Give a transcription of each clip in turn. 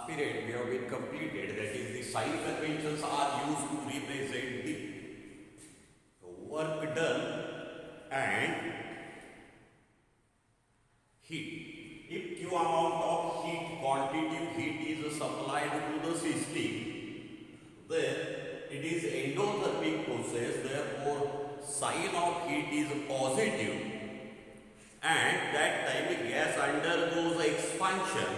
period we have been completed, that is the sign conventions are used to represent the work done and heat. If Q amount of heat, quantity of heat is supplied to the system, then it is endothermic process, therefore sign of heat is positive, and that time gas undergoes expansion,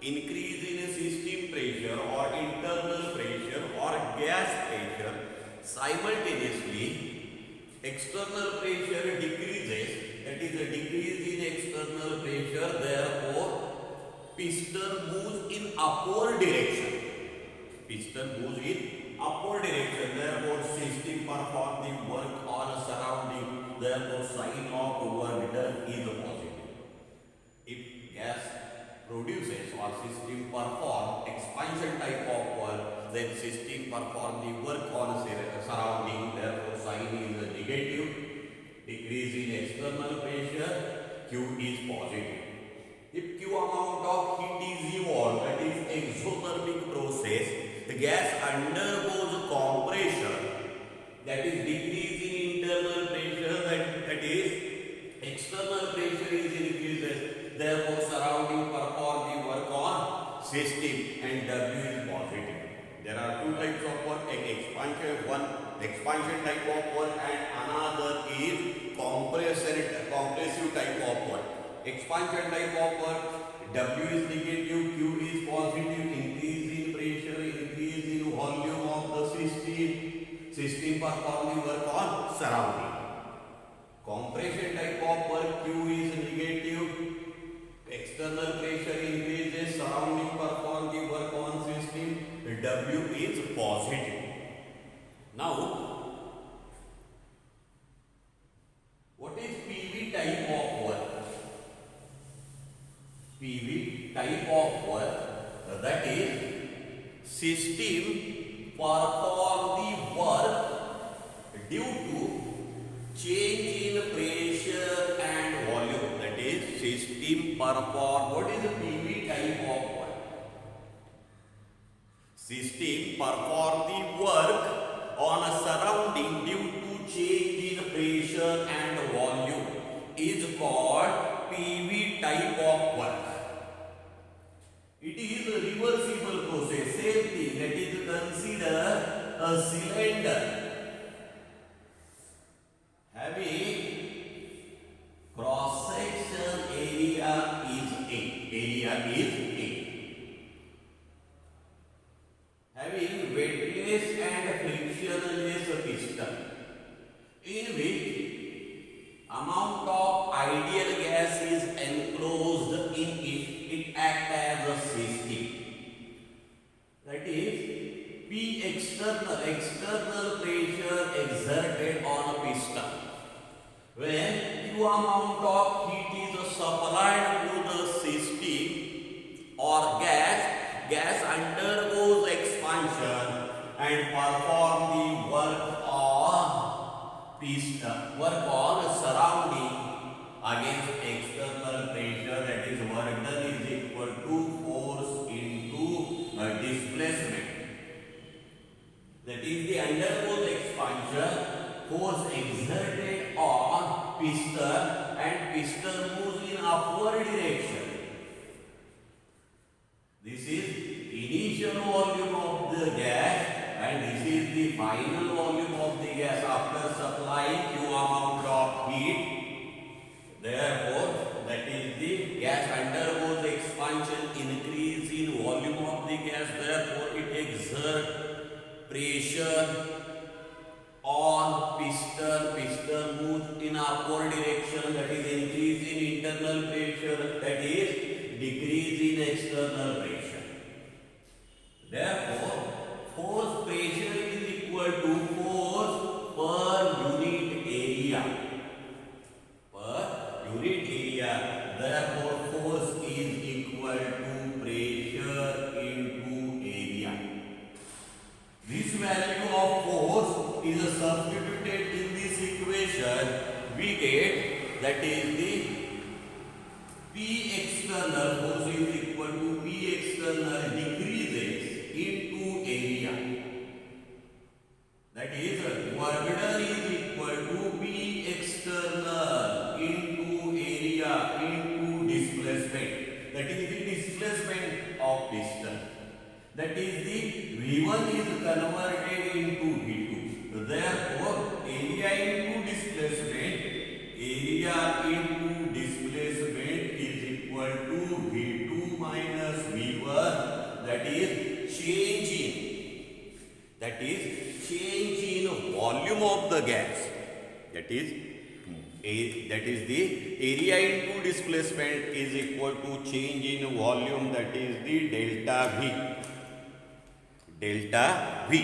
increase in system pressure or internal pressure or gas pressure. Simultaneously external pressure decreases, that is a decrease in external pressure, therefore piston moves in upward direction. Piston moves in upward direction, therefore system perform the work on surrounding, therefore sign of work done is positive. If gas produces or system perform expansion type of work, then system perform the work on surrounding, therefore sign is negative. Decrease in external pressure, Q is positive. If Q amount of heat is evolved, that is exothermic process, the gas undergoes compression, that is decrease in internal pressure, that is external pressure is increases, therefore surrounding perform the work on system and W is positive. There are two types of work, expansion, one expansion type of work and another is compressive type of work. Expansion type of work, W is negative, Q is positive, increase in pressure, increase in volume of the system performing work on surrounding. Compression type of work, Q is negative, external pressure increases, surrounding perform the work on system, W is positive. Now, what is PV type of work? PV type of work, that is system perform the work due to change in pressure and volume, that is system perform. What is the PV type of work? System perform the work on a surrounding due to change in pressure and volume is called PV type of work. It is a reversible process. Same thing, that is consider a cylinder having cross section area is A. Having wetless and frictionless piston, in which amount of ideal gas is enclosed in it acts as a system. That is P external pressure exerted on a piston. When Q amount of heat is supplied to the system or gas undergoes expansion and perform the work on piston, work on surrounding against external pressure, that is work done is equal to force into displacement. That is the undergoes expansion, force exerted on piston and piston moves in upward direction. This is initial volume of the gas and this is the final volume of the gas after supplying Q amount of heat. Therefore, that is the gas undergoes expansion, increase in volume of the gas, therefore it exerts pressure on piston moves in upward direction, that is increase in internal pressure, that is decrease in external pressure. Therefore, force pressure is equal to force per unit area. Therefore, force is equal to pressure into area. This value of force is substituted in this equation. We get, that is the P external force is equal to P external decreases into area. That is, work done is equal to P external into area into displacement. That is the displacement of piston. That is the V1 is converted into V2. Therefore, area into displacement is equal to V2 minus V1. That is change in volume of the gas. That is the area into displacement is equal to change in volume, that is the delta V.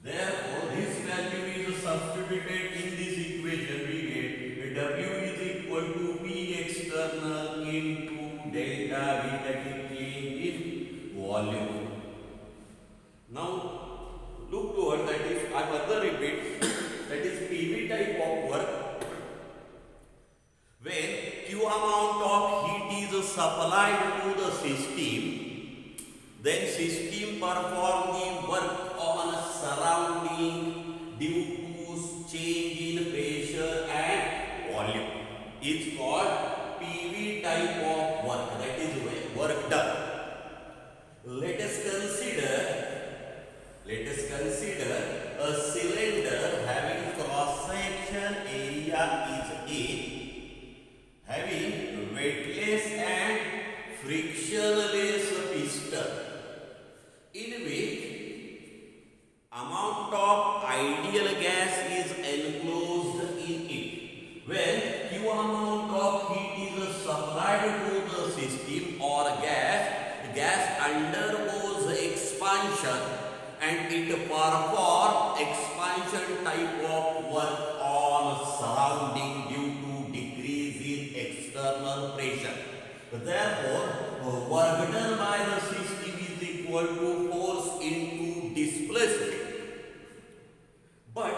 Therefore, this value is substituted in this equation. We get W is equal to P external into delta V, that is change in volume. Now, look toward that is, I further repeat, that is PV type of work. When Q amount of heat is supplied to the system, then system perform the work on surrounding due to change in pressure and volume. It's called PV type of work, that is work done. Let us consider a cylinder having cross-section area is A, having weightless and frictionless piston, in which amount of ideal gas is enclosed in it. When Q amount of heat is supplied to the system or gas undergoes expansion and it performs expansion type of work on surrounding due to decrease in external pressure. Therefore, work done by the system is equal to force into displacement. But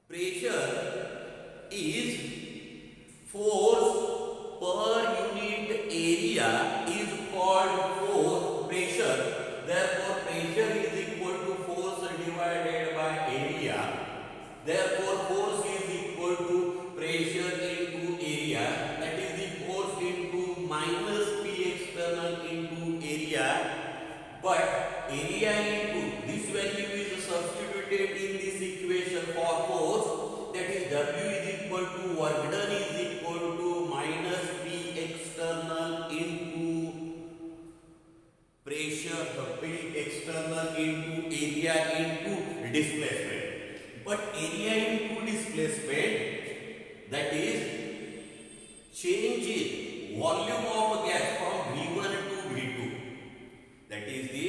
pressure is force per unit area is called force pressure. Therefore, pressure is equal to force divided by area. Therefore, force is equal to pressure into area. That is the force into minus P external into area. But area into this value is substituted in this equation for force. That is W is equal to work done is equal to minus P external into pressure, P external into area into displacement. But area into displacement, that is change in volume of gas from V1 to V2. That is the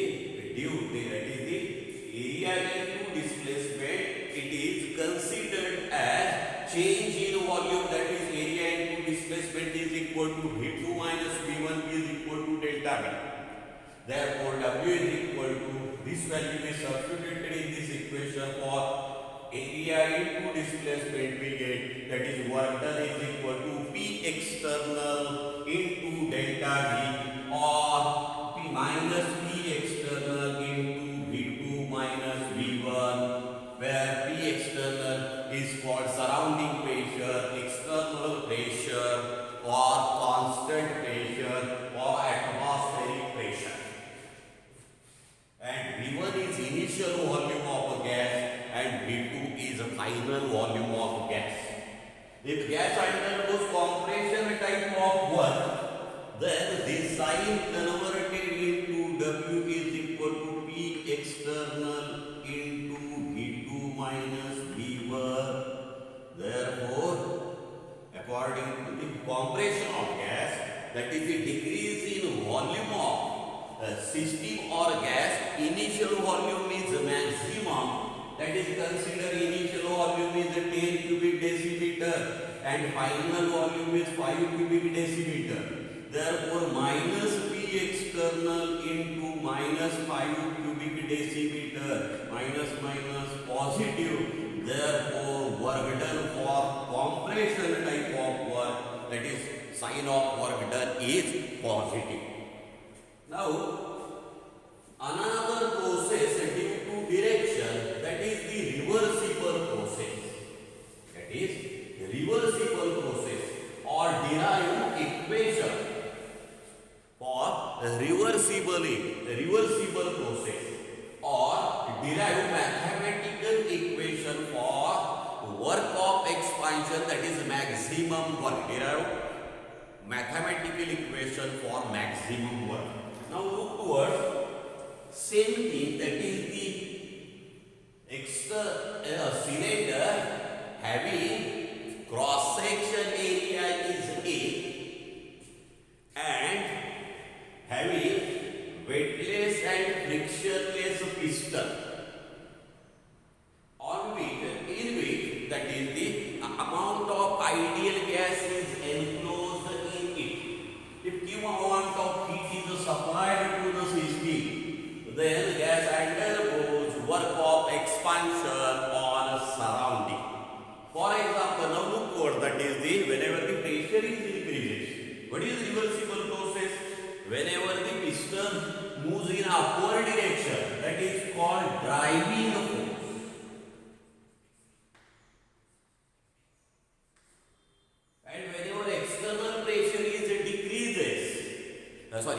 area into displacement. It is considered as change in volume, that is area into displacement is equal to V2 minus V1 is equal to delta V. Therefore, W is equal to, this value is substituted in this equation for area into displacement we get, that is work done is equal to P external into delta V, or P minus P external into V2 minus V1, where P external is called surrounding pressure, external pressure, or constant pressure, or atmospheric pressure. And V1 is initial volume of a gas and V2 is a final volume of gas. If gas undergoes compression type of work, then this sign converted into W is equal to P external into V2 minus V1. Therefore, according to the compression of gas, that is the decrease in volume of system or gas, initial volume is maximum. That is, consider initial volume is 10 cubic decimeter and final volume is 5 cubic decimeter. Therefore, minus P external into minus 5 cubic decimeter, minus positive. Therefore, work done for compression type of work that is sign of work done is positive. Now, another process due to direction, that is the reversible process. That is reversible process or derived equation for reversible process or derived mathematical equation for work of expansion, that is maximum work. Derived mathematical equation for maximum work. Now look towards same thing, that is the cylinder having cross section area is A and having weightless and frictionless piston in which that is the amount of ideal gas is enclosed in it. If given amount of heat is supplied to the system, then gas undergoes work of expansion on surrounding. For example, now look what that is the whenever the pressure is increases. What is reversible process? Whenever the piston moves in upward direction, that is called driving force. And whenever external pressure is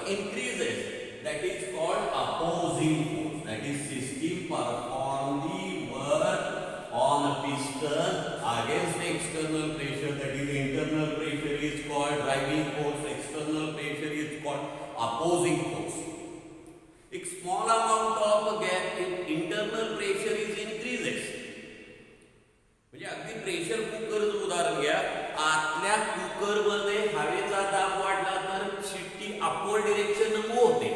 increases, that is called opposing force. That is system perform the work on a piston against external pressure, that is internal pressure is called driving force, external pressure is called opposing force. एक small amount of gap in internal pressure is increases. म्हणजे अगदी pressure कुकरचं उदाहरण घ्या. आतल्या cooker मध्ये हवेचा दाब वाढला तर शिट्टी अपवर्ड डिरेक्शन मूव्ह होते.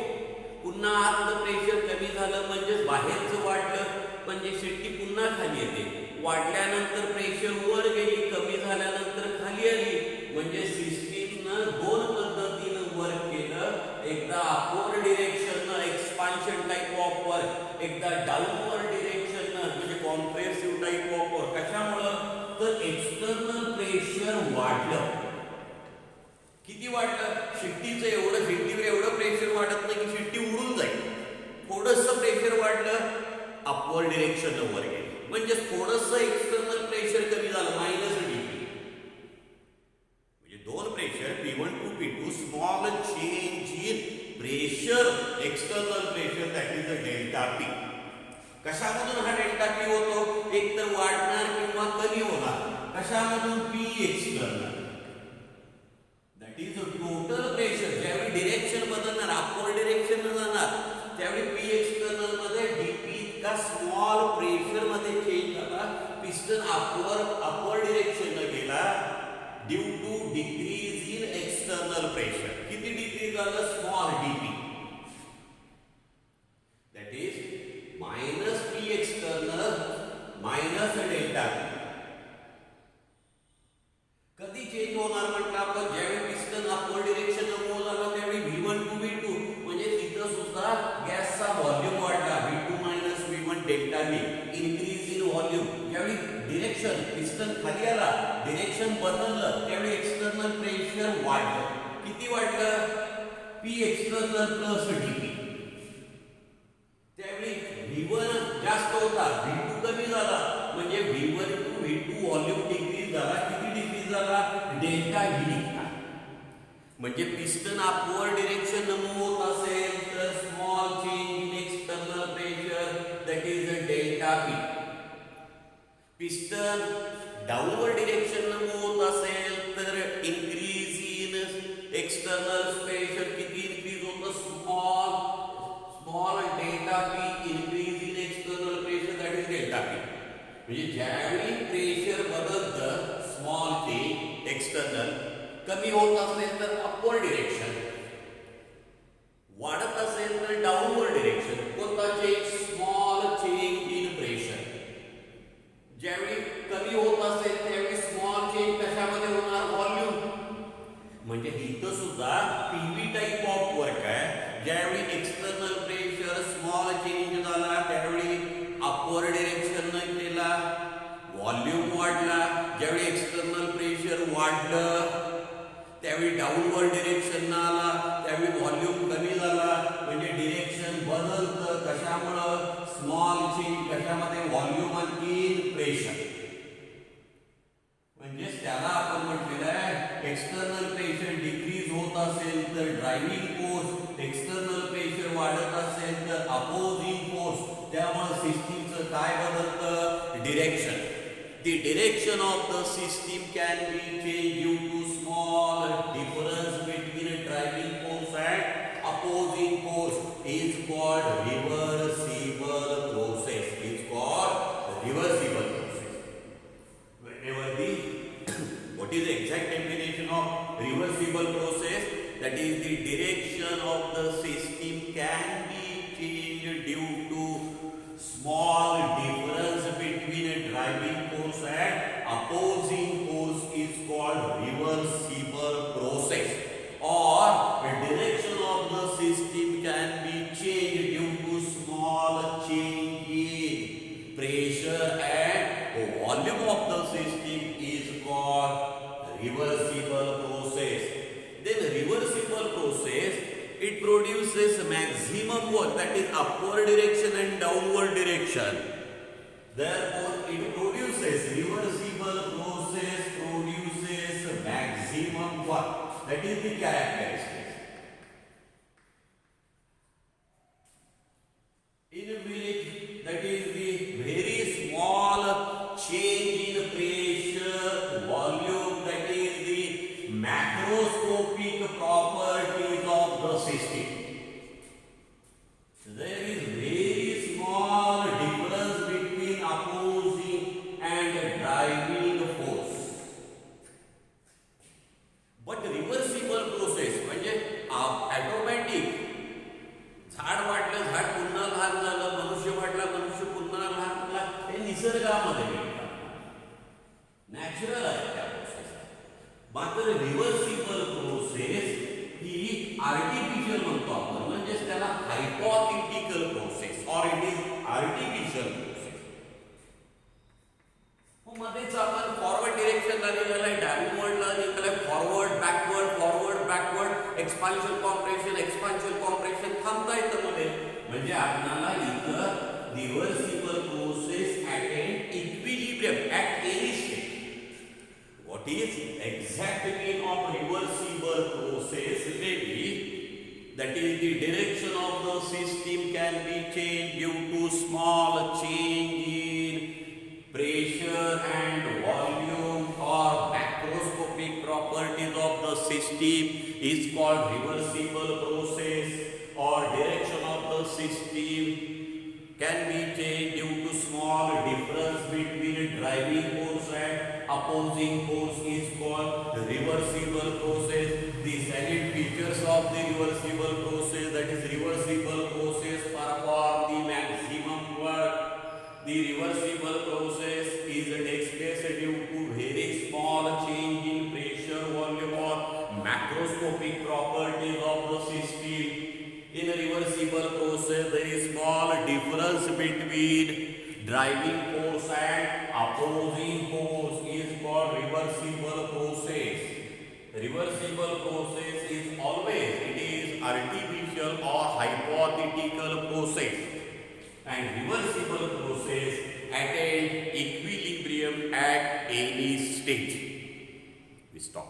पुन्हा आतलं प्रेशर कमी झालं म्हणजे बाहेरचं वाढलं म्हणजे शिट्टी पुन्हा खाली येते. वाढल्यानंतर प्रेशर वर गेली, कमी झाल्यानंतर खाली आली म्हणजे सिस्टीमनं दोन पद्धतीनं वर्क केलं. एकदा अपवर्ड डिरेक्शननं एक्सपान्शन टाइप ऑफ वर्क, एकदा डाऊनवर्ड डिरेक्शननं म्हणजे कॉम्प्रेसिव्ह टाइप ऑफ वर्क. कशामुळं तर एक्सटर्नल प्रेशर वाढलं. किती वाढलं? शिट्टीचं शिट्टीवर एवढं प्रेशर वाढत नाही की शिट्टी उडून जाईल. थोडंसं प्रेशर वाढलं, अपवर्ड डिरेक्शननं वर गेलं म्हणजे थोडंसं एक्सटर्नल प्रेशर कमी झालं, मायनस डीपी. म्हणजे दोन pressure P1 to P2, small change in pressure, external pressure, that is a delta P. कशामधून हा डेल्टा पी होतो? एक तर वाढणार किंवा कमी होणार. कशामधून? P external, that is a total pressure. ज्यावेळी डिरेक्शन बदलणार, अपवर्ड डिरेक्शन जाणार, त्यावेळी पी एक्सटर्नल मध्ये डीपी इतका स्मॉल प्रेशर मध्ये चेंज झाला, पिस्टन अपवर्ड डिरेक्शन गेला due to decrease in external pressure. किती डिक्रीज झालं? Small DP, that is minus P external minus delta. कधी चेंज होणार म्हटलं आपण? ज्यावेळी पिस्टन अपवर्ड डिरेक्शन मूव्ह झाला त्यावेळी V1 to V2 म्हणजे तिथं सुद्धा गॅसचा व्हॉल्यूम वाढला. V2 minus V1 delta V, increase in volume. ज्यावेळी डिरेक्शन पिस्टन खाली आला, डिरेक्शन बदललं त्यावेळी एक्सटर्नल प्रेशर वाढलं. किती वाढलं? P external plus DP. त्यावेळी V1 जास्त होता, V2 कमी झाला म्हणजे V1 to V2 volume decrease झाला. किती डिक्रीज झाला? डेल्टा V निघाला. म्हणजे पिस्टन अपवर्ड डिरेक्शन मूव्ह होत असेल तर small change in external pressure, that is a delta P. Piston downward direction move होत असेल तर इन्क्रीज इन एक्सटर्नल प्रेशर. किती इन्क्रीज होतं? Small delta P increase in external pressure, that is delta P. म्हणजे ज्यावेळी प्रेशर बदलतं, small change external, कमी होत असेल तर अपवर्ड डिरेक्शन, वाढत असेल तर डाऊनवर्ड डिरेक्शन. कोणता change? Small change in pressure. ज्यावेळी कमी होत असेल त्यावेळी स्मॉल चेंज कशामध्ये होणार? व्हॉल्यूम. म्हणजे इथं सुद्धा पीव्ही टाइप ऑफ वर्क आहे. ज्यावेळी एक्सटर्नल प्रेशर स्मॉल चेंज झाला त्यावेळी अपवर्ड डिरेक्शन केला, व्हॉल्यूम वाढला. ज्यावेळी एक्सटर्नल प्रेशर वाढलं डाऊनवर्ड डिरेक्शनला आला त्यावेळी व्हॉल्यूम कमी झाला म्हणजे डिरेक्शन बदलतं कशामुळं स्मॉल चेंज कशामध्ये व्हॉल्यूम आणि प्रेशर म्हणजे त्याला आपण म्हटलेलं आहे एक्सटर्नल प्रेशर डिक्रीज होत असेल तर ड्रायव्हिंग फोर्स एक्सटर्नल प्रेशर वाढत असेल तर अपोजिंग फोर्स त्यामुळे सिस्टीमचं काय बदलतं direction The direction of the system can be changed due to small difference between a driving force and opposing force is called reversible process. Is called reversible process. Whenever the what is the exact definition of reversible process? That is the direction of the system can be changed due to small difference between a driving force and opposing force is called reversible process or the direction of the system can be changed due to small change in pressure and volume of the system is called reversible process. Then reversible process it produces maximum work that is upward direction and downward direction. Therefore, it produces reversible process produces maximum work. That is the characteristic. In which that is the very small change in pressure volume that is the macroscopic properties of the system. There is very small difference between opposing and driving force. But reversible process म्हणजे automatic झाड वाढलं झाड पुन्हा लहान झालं मनुष्य वाढला मनुष्य पुन्हा लहान झाला हे निसर्गामध्ये नॅचरल आहे त्या प्रोसेस मात्र रिव्हर्सिबल प्रोसेस ही आर्टिफिशियल म्हणतो आपण म्हणजे त्याला हायपोथेटिकल प्रोसेस और इट इज आर्टिफिशियल प्रोसेस मध्येच आपण फॉरवर्ड डिरेक्शनला निघालाय डाऊनवर्डला निघालाय फॉरवर्ड बॅकवर्ड एक्सपान्शन कॉम्प्रेशन थांबता येतं मध्ये म्हणजे आपल्याला इथं reversible process at an equilibrium at any stage. What is exact meaning of reversible process? Maybe that is the direction of the system can be changed due to small change in pressure and volume or macroscopic properties of the system is called reversible process or direction of the system can be changed due to small difference between driving force and opposing force is called reversible process. The salient features of the reversible process that is reversible process perform the maximum work. The reversible process takes place due to very small change in pressure volume or macroscopic properties of the system. In a reversible process, there is small difference between driving force and opposing force is called reversible process. Reversible process is always it is artificial or hypothetical process, and reversible process attain equilibrium at any stage. We stop.